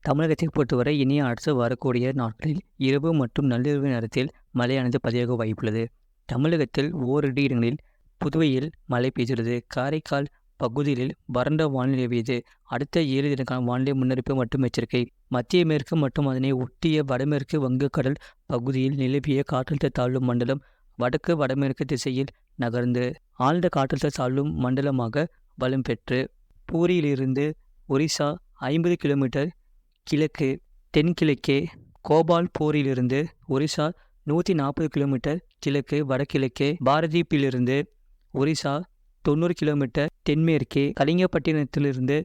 தமிழகத்தை பொறுத்தவரை இனி அடுத்து வரக்கூடிய நாட்களில் இரவு மற்றும் நள்ளிரவு நேரத்தில் மழையானது பதிவாக வாய்ப்புள்ளது. தமிழகத்தில் ஓரிரு இடங்களில் புதுவையில் மழை பெய்துள்ளது. காரைக்கால் பகுதிகளில் வறண்ட வானிலை நிலவியது. அடுத்த 7 தினக்கான வானிலை முன்னறிவிப்பு மற்றும் எச்சரிக்கை. மத்திய மேற்கு மற்றும் அதனை ஒட்டிய வடமேற்கு வங்கக்கடல் பகுதியில் நிலவிய காற்றழுத்த தாழ்வு மண்டலம் வடக்கு வடமேற்கு திசையில் நகர்ந்து ஆழ்ந்த காற்றழுத்த தாழ்வு மண்டலமாக வலம் பெற்று பூரியிலிருந்து ஒரிசா 50 கிலோமீட்டர் கிழக்கு தென்கிழக்கே, கோபால்பூரிலிருந்து ஒரிசா 140 கிலோமீட்டர் கிழக்கு வடகிழக்கே, பாரதீப்பிலிருந்து ஒரிசா 90 கிலோமீட்டர் தென்மேற்கே, கலிங்கப்பட்டினத்திலிருந்து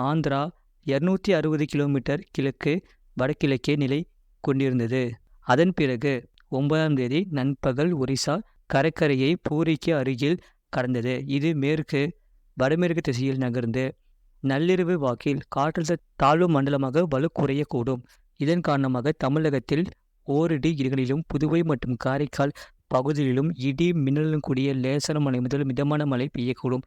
ஆந்திரா 260 கிலோமீட்டர் கிழக்கு வடகிழக்கே நிலை கொண்டிருந்தது. அதன் பிறகு 9ஆம் தேதி நண்பகல் ஒரிசா கடற்கரையை பூரிக்கு அருகில் கடந்தது. இது மேற்கு வடமேற்கு திசையில் நகர்ந்து நள்ளிரவு வாக்கில் காற்றழுத்த தாழ்வு மண்டலமாக வலுக்குறையக்கூடும். இதன் காரணமாக தமிழகத்தில் ஓரிரு இடங்களிலும் புதுவை மற்றும் காரைக்கால் பகுதிகளிலும் இடி மின்னலுடன் கூடிய லேசான மழை முதல் மிதமான மழை பெய்யக்கூடும்.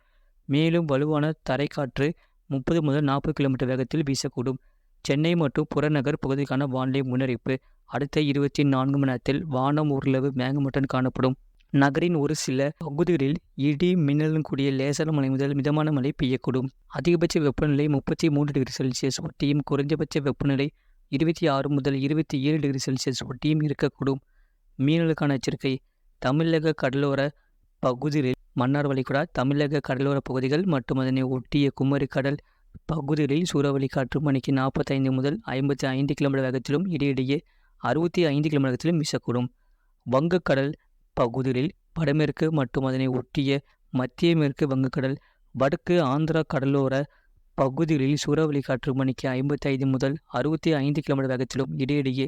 மேலும் வலுவான தரைக்காற்று 30 முதல் 40 கிலோமீட்டர் வேகத்தில் வீசக்கூடும். சென்னை மற்றும் புறநகர் பகுதிக்கான வானிலை முன்னறிவிப்பு. அடுத்த 24 மணி நேரத்தில் வானம் ஓரளவு மேகமூட்டத்துடன் காணப்படும். நகரின் ஒரு சில பகுதிகளில் இடி மின்னலுடன் கூடிய லேசான மழை முதல் மிதமான மழை பெய்யக்கூடும். அதிகபட்ச வெப்பநிலை 33 டிகிரி செல்சியஸ் ஒட்டியும் குறைந்தபட்ச வெப்பநிலை 26 முதல் 27 டிகிரி செல்சியஸ் ஒட்டியும் இருக்கக்கூடும். மீனவர்களுக்கான எச்சரிக்கை. தமிழக கடலோர பகுதிகளில் மன்னார் வளைகுடா, தமிழக கடலோர பகுதிகள் மற்றும் அதனை ஒட்டிய குமரி கடல் பகுதிகளில் சூறாவளி காற்று மணிக்கு 45 முதல் 55 கிலோமீட்டர் வேகத்திலும் இடையிடையே 65 கிலோமீட்டர் வேகத்திலும் வீசக்கூடும். வங்கக்கடல் பகுதிகளில் வடமேற்கு மற்றும் அதனை ஒட்டிய மத்திய மேற்கு வங்கக்கடல், வடக்கு ஆந்திரா கடலோர பகுதிகளில் சூறாவளி காற்று மணிக்கு 55 முதல் 65 கிலோமீட்டர் வேகத்திலும் இடையிடையே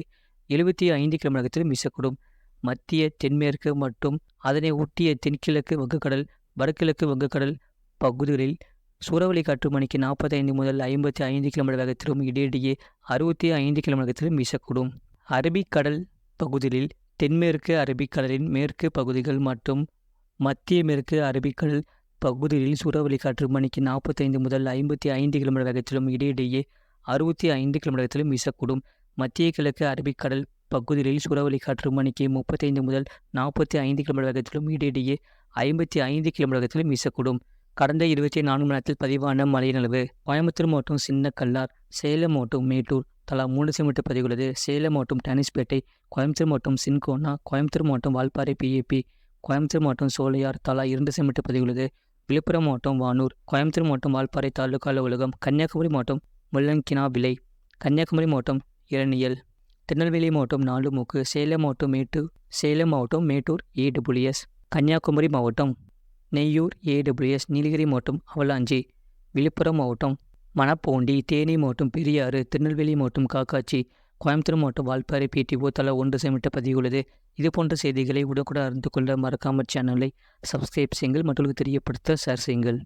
75 கிலோமீட்டர் வேகத்திலும் வீசக்கூடும். மத்திய தென்மேற்கு மற்றும் அதனை ஒட்டிய தென்கிழக்கு வங்கக்கடல், வடகிழக்கு வங்கக்கடல் பகுதிகளில் சூறாவளி காற்று மணிக்கு 45 முதல் 55 கிலோமீட்டர் வேகத்திலும் இடையிடையே 65 கிலோமீட்டர் வேகத்திலும் வீசக்கூடும். அரபிக்கடல் பகுதிகளில் தென்மேற்கு அரபிக்கடலின் மேற்கு பகுதிகள் மற்றும் மத்திய மேற்கு அரபிக்கடல் பகுதிகளில் சூறாவளி காற்று மணிக்கு 45 முதல் 55 கிலோமீட்டர் வேகத்திலும் இடையிடையே 65 கிலோமீட்டர் வேகத்திலும் வீசக்கூடும். மத்திய கிழக்கு அரபிக்கடல் பகுதிகளில் சூறாவளி காற்று மணிக்கு 35 முதல் 45 கிலோமீட்டர் வேகத்திலும் இடையிடையே 55 கிலோமீட்டர் வேகத்திலும் வீசக்கூடும். கடந்த 24 மணி நேரத்தில் பதிவான மழையின் அளவு. கோயம்புத்தூர் மாவட்டம் சின்னக்கல்லார், சேலம் மாவட்டம் மேட்டூர் தலா 3 சென்டிமீட்டர் பதிவுள்ளது. சேலம் மாவட்டம் டேனிஸ்பேட்டை, கோயம்புத்தூர் மாவட்டம் சின்கோனா, கோயம்புத்தூர் மாவட்டம் வால்பாறை பிஏபி, கோயம்புத்தூர் மாவட்டம் சோலையார் தலா 2 சென்டிமீட்டர் பதிவுள்ளது. விழுப்புரம் மாவட்டம் வானூர், கோயம்புத்தூர் மாவட்டம் வால்பாறை தாலுகா அலுவலகம், கன்னியாகுமரி மாவட்டம் முள்ளங்கினாவிளை, கன்னியாகுமரி மாவட்டம் இரணியல், திருநெல்வேலி மாவட்டம் நாலுமுக்கு, சேலம் மாவட்டம் மேட்டூர் AWS, கன்னியாகுமரி மாவட்டம் நெய்யூர் AWS, நீலகிரி மாவட்டம் அவலாஞ்சி, விழுப்புரம் மாவட்டம் மணப்போண்டி, தேனி மாவட்டம் பெரியாறு, திருநெல்வேலி மாவட்டம் காக்காட்சி, கோயம்புத்தூர் மாவட்டம் வால்பாறை PTO தலா 1 சென்டிமீட்டர் பதிவுள்ளது. இதுபோன்ற செய்திகளை உடனுக்குடன் அறிந்து கொள்ள மறக்காமற் சேனலை சப்ஸ்கிரைப் செய்யுங்கள், மற்றவர்களுக்கு தெரியப்படுத்த ஷேர் செய்யுங்கள்.